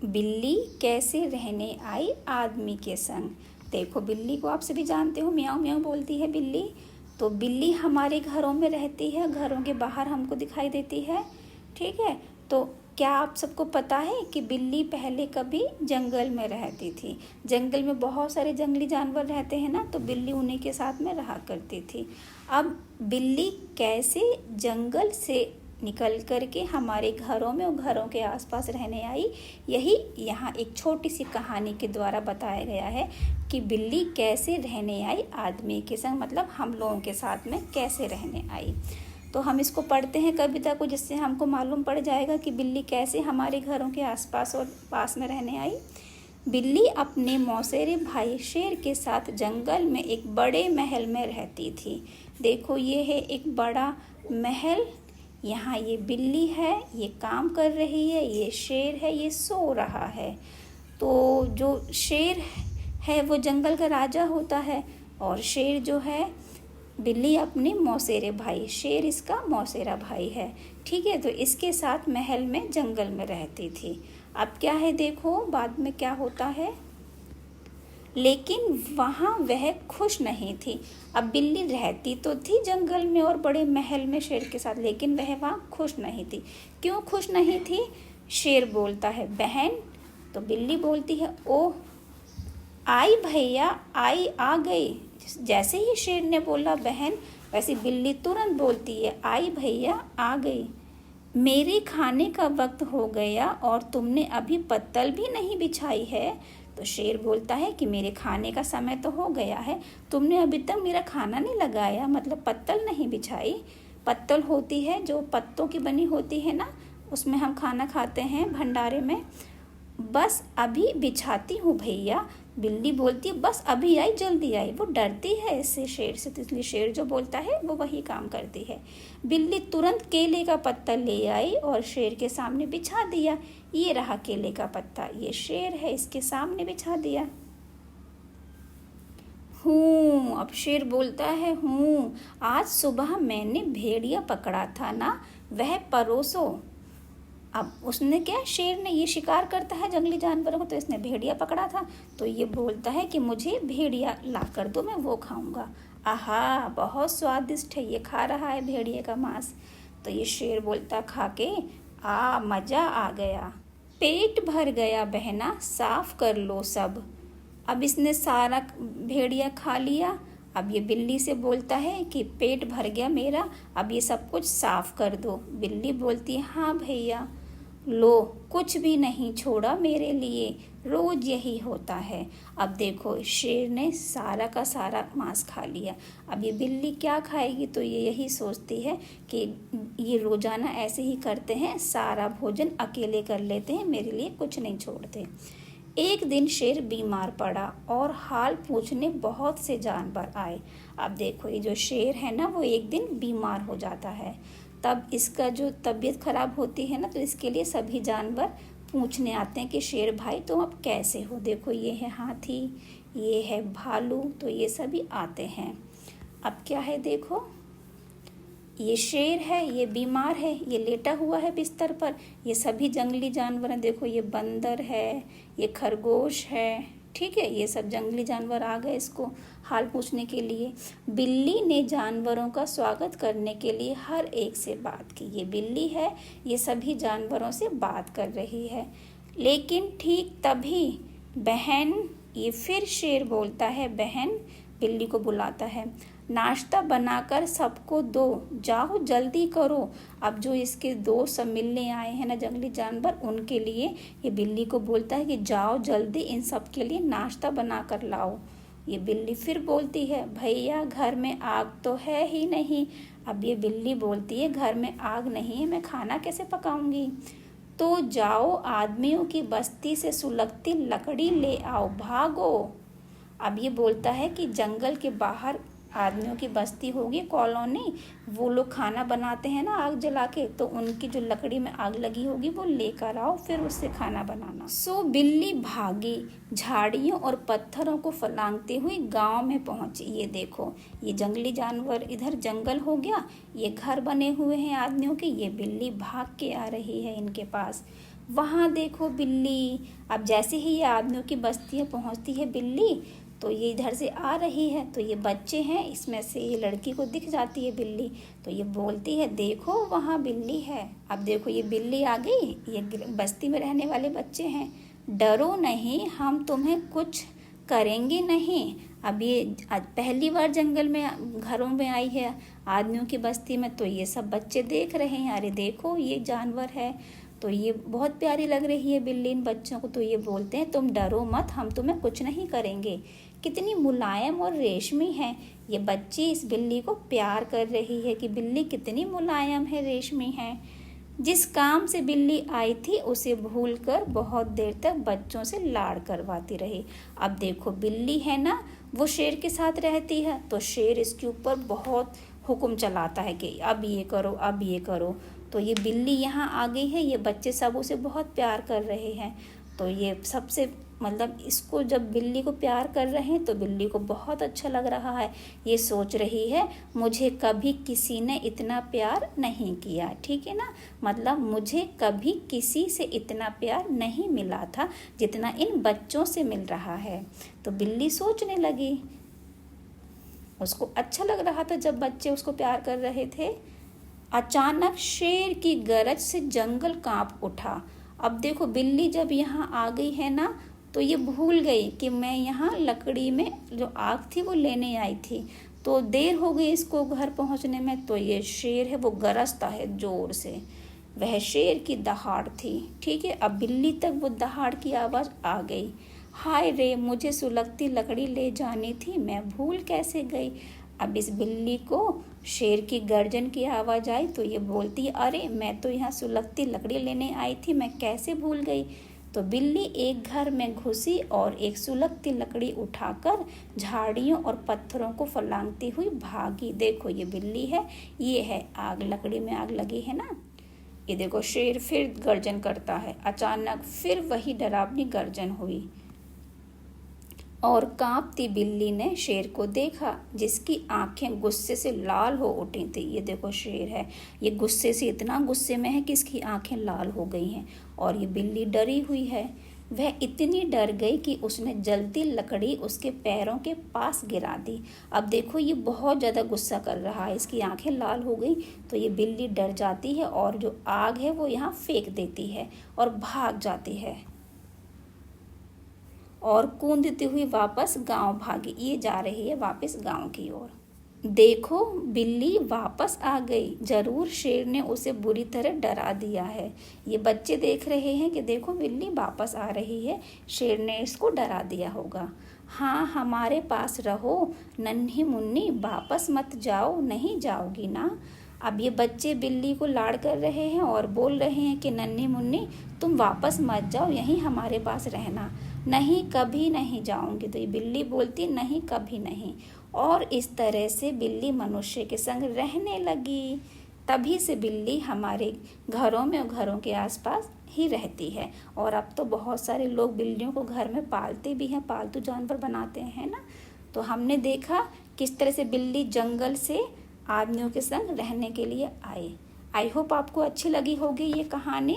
बिल्ली कैसे रहने आई आदमी के संग। देखो बिल्ली को आप सभी जानते हो, म्याऊं म्याऊं बोलती है बिल्ली। तो बिल्ली हमारे घरों में रहती है, घरों के बाहर हमको दिखाई देती है। ठीक है, तो क्या आप सबको पता है कि बिल्ली पहले कभी जंगल में रहती थी। जंगल में बहुत सारे जंगली जानवर रहते हैं ना, तो बिल्ली उन्हीं के साथ में रहा करती थी। अब बिल्ली कैसे जंगल से निकल करके हमारे घरों में और घरों के आसपास रहने आई, यही यहाँ एक छोटी सी कहानी के द्वारा बताया गया है कि बिल्ली कैसे रहने आई आदमी के संग, मतलब हम लोगों के साथ में कैसे रहने आई। तो हम इसको पढ़ते हैं कविता को, जिससे हमको मालूम पड़ जाएगा कि बिल्ली कैसे हमारे घरों के आसपास और पास में रहने आई। बिल्ली अपने मौसेरे भाई शेर के साथ जंगल में एक बड़े महल में रहती थी। देखो ये है एक बड़ा महल, यहाँ ये बिल्ली है, ये काम कर रही है, ये शेर है, ये सो रहा है। तो जो शेर है वो जंगल का राजा होता है, और शेर जो है, बिल्ली अपने मौसेरे भाई, शेर इसका मौसेरा भाई है। ठीक है, तो इसके साथ महल में जंगल में रहती थी। अब क्या है देखो बाद में क्या होता है, लेकिन वहाँ वह खुश नहीं थी। अब बिल्ली रहती तो थी जंगल में और बड़े महल में शेर के साथ, लेकिन वह वहाँ खुश नहीं थी। क्यों खुश नहीं थी? शेर बोलता है बहन, तो बिल्ली बोलती है ओह आई भैया, आई आ गई। जैसे ही शेर ने बोला बहन, वैसे बिल्ली तुरंत बोलती है आई भैया आ गई। मेरे खाने का वक्त हो गया और तुमने अभी पत्तल भी नहीं बिछाई है। तो शेर बोलता है कि मेरे खाने का समय तो हो गया है, तुमने अभी तक मेरा खाना नहीं लगाया, मतलब पत्तल नहीं बिछाई। पत्तल होती है जो पत्तों की बनी होती है ना, उसमें हम खाना खाते हैं भंडारे में। बस अभी बिछाती हूँ भैया। बिल्ली बोलती है बस अभी आई, जल्दी आई। वो डरती है इससे, शेर से, तो इसलिए शेर जो बोलता है वो वही काम करती है। बिल्ली तुरंत केले का पत्ता ले आई और शेर के सामने बिछा दिया। ये रहा केले का पत्ता, ये शेर है, इसके सामने बिछा दिया। हूँ, अब शेर बोलता है हूँ, आज सुबह मैंने भेड़िया पकड़ा था ना, वह परोसो। अब उसने क्या, शेर ने, ये शिकार करता है जंगली जानवरों को, तो इसने भेड़िया पकड़ा था, तो ये बोलता है कि मुझे भेड़िया ला कर दो, मैं वो खाऊंगा। आहा बहुत स्वादिष्ट है, ये खा रहा है भेड़िए का मांस। तो ये शेर बोलता खा के मज़ा आ गया, पेट भर गया बहना, साफ कर लो सब। अब इसने सारा भेड़िया खा लिया। अब ये बिल्ली से बोलता है कि पेट भर गया मेरा, अब ये सब कुछ साफ कर दो। बिल्ली बोलती है हाँ भैया, लो कुछ भी नहीं छोड़ा मेरे लिए, रोज यही होता है। अब देखो शेर ने सारा का सारा मांस खा लिया। अब ये बिल्ली क्या खाएगी, तो ये यही सोचती है कि ये रोजाना ऐसे ही करते हैं, सारा भोजन अकेले कर लेते हैं, मेरे लिए कुछ नहीं छोड़ते। एक दिन शेर बीमार पड़ा और हाल पूछने बहुत से जानवर आए। अब देखो ये जो शेर है ना, वो एक दिन बीमार हो जाता है, तब इसका जो तबीयत खराब होती है ना, तो इसके लिए सभी जानवर पूछने आते हैं कि शेर भाई तुम अब कैसे हो। देखो ये है हाथी, ये है भालू, तो ये सभी आते हैं। अब क्या है देखो, ये शेर है, ये बीमार है, ये लेटा हुआ है बिस्तर पर। ये सभी जंगली जानवर हैं, देखो ये बंदर है, ये खरगोश है। ठीक है, ये सब जंगली जानवर आ गए इसको हाल पूछने के लिए। बिल्ली ने जानवरों का स्वागत करने के लिए हर एक से बात की। ये बिल्ली है, ये सभी जानवरों से बात कर रही है। लेकिन ठीक तभी बहन, ये फिर शेर बोलता है बहन, बिल्ली को बुलाता है, नाश्ता बनाकर सबको दो, जाओ जल्दी करो। अब जो इसके दोस्त सब मिलने आए हैं ना जंगली जानवर, उनके लिए ये बिल्ली को बोलता है कि जाओ जल्दी इन सब के लिए नाश्ता बना कर लाओ। ये बिल्ली फिर बोलती है भैया घर में आग तो है ही नहीं। अब ये बिल्ली बोलती है घर में आग नहीं है, मैं खाना कैसे पकाऊंगी। तो जाओ आदमियों की बस्ती से सुलगती लकड़ी ले आओ, भागो। अब ये बोलता है कि जंगल के बाहर आदमियों की बस्ती होगी, कॉलोनी, वो लोग खाना बनाते हैं ना आग जला के, तो उनकी जो लकड़ी में आग लगी होगी वो लेकर आओ, फिर उससे खाना बनाना। सो बिल्ली भागी, झाड़ियों और पत्थरों को फलांगते हुए गांव में पहुंची। ये देखो ये जंगली जानवर, इधर जंगल हो गया, ये घर बने हुए हैं आदमियों के, ये बिल्ली भाग के आ रही है इनके पास। वहाँ देखो बिल्ली। अब जैसे ही ये आदमियों की बस्ती में पहुँचती है बिल्ली, तो ये इधर से आ रही है, तो ये बच्चे हैं, इसमें से ये लड़की को दिख जाती है बिल्ली, तो ये बोलती है देखो वहाँ बिल्ली है। अब देखो ये बिल्ली आ गई, ये बस्ती में रहने वाले बच्चे हैं, डरो नहीं, हम तुम्हें कुछ करेंगे नहीं। अब ये आज पहली बार जंगल में घरों में आई है आदमियों की बस्ती में, तो ये सब बच्चे देख रहे हैं, अरे देखो ये जानवर है, तो ये बहुत प्यारी लग रही है बिल्ली इन बच्चों को, तो ये बोलते हैं तुम डरो मत, हम तुम्हें कुछ नहीं करेंगे। कितनी मुलायम और रेशमी है। ये बच्ची इस बिल्ली को प्यार कर रही है कि बिल्ली कितनी मुलायम है, रेशमी है। जिस काम से बिल्ली आई थी उसे भूलकर बहुत देर तक बच्चों से लाड़ करवाती रही। अब देखो बिल्ली है ना, वो शेर के साथ रहती है, तो शेर इसके ऊपर बहुत हुक्म चलाता है कि अब ये करो, अब ये करो। तो ये बिल्ली यहाँ आ गई है, ये बच्चे सब उसे बहुत प्यार कर रहे हैं, तो ये सबसे मतलब इसको जब बिल्ली को प्यार कर रहे हैं तो बिल्ली को बहुत अच्छा लग रहा है। ये सोच रही है मुझे कभी किसी ने इतना प्यार नहीं किया, ठीक है ना, मतलब मुझे कभी किसी से इतना प्यार नहीं मिला था जितना इन बच्चों से मिल रहा है। तो बिल्ली सोचने लगी, उसको अच्छा लग रहा था जब बच्चे उसको प्यार कर रहे थे। अचानक शेर की गरज से जंगल कांप उठा। अब देखो बिल्ली जब यहाँ आ गई है ना, तो ये भूल गई कि मैं यहाँ लकड़ी में जो आग थी वो लेने आई थी, तो देर हो गई इसको घर पहुँचने में। तो ये शेर है वो गरजता है जोर से, वह शेर की दहाड़ थी, ठीक है। अब बिल्ली तक वो दहाड़ की आवाज़ आ गई। हाय रे, मुझे सुलगती लकड़ी ले जानी थी, मैं भूल कैसे गई। अब इस बिल्ली को शेर की गर्जन की आवाज़ आई, तो ये बोलती है अरे मैं तो यहाँ सुलगती लकड़ी लेने आई थी, मैं कैसे भूल गई। तो बिल्ली एक घर में घुसी और एक सुलगती लकड़ी उठाकर झाड़ियों और पत्थरों को फलांगती हुई भागी। देखो ये बिल्ली है, ये है आग, लकड़ी में आग लगी है ना। ये देखो शेर फिर गर्जन करता है। अचानक फिर वही डरावनी गर्जन हुई और कांपती बिल्ली ने शेर को देखा, जिसकी आंखें गुस्से से लाल हो उठी थी। ये देखो शेर है, ये गुस्से से इतना गुस्से में है कि इसकी आंखें लाल हो गई हैं और ये बिल्ली डरी हुई है। वह इतनी डर गई कि उसने जलती लकड़ी उसके पैरों के पास गिरा दी। अब देखो ये बहुत ज़्यादा गुस्सा कर रहा है, इसकी आंखें लाल हो गई, तो ये बिल्ली डर जाती है और जो आग है वो यहाँ फेंक देती है और भाग जाती है और कूदती हुई वापस गांव भागी। ये जा रही है वापस गांव की ओर। देखो बिल्ली वापस आ गई, जरूर शेर ने उसे बुरी तरह डरा दिया है। ये बच्चे देख रहे हैं कि देखो बिल्ली वापस आ रही है, शेर ने इसको डरा दिया होगा। हाँ हमारे पास रहो नन्ही मुन्नी, वापस मत जाओ, नहीं जाओगी ना। अब ये बच्चे बिल्ली को लाड़ कर रहे हैं और बोल रहे हैं कि नन्ही मुन्नी तुम वापस मत जाओ, यहीं हमारे पास रहना। नहीं कभी नहीं जाऊंगी। तो ये बिल्ली बोलती नहीं कभी नहीं, और इस तरह से बिल्ली मनुष्य के संग रहने लगी। तभी से बिल्ली हमारे घरों में और घरों के आसपास ही रहती है। और अब तो बहुत सारे लोग बिल्लियों को घर में पालते भी हैं, पालतू जानवर बनाते हैं ना। तो हमने देखा किस तरह से बिल्ली जंगल से आदमियों के संग रहने के लिए आई। आई होप आपको अच्छी लगी होगी ये कहानी।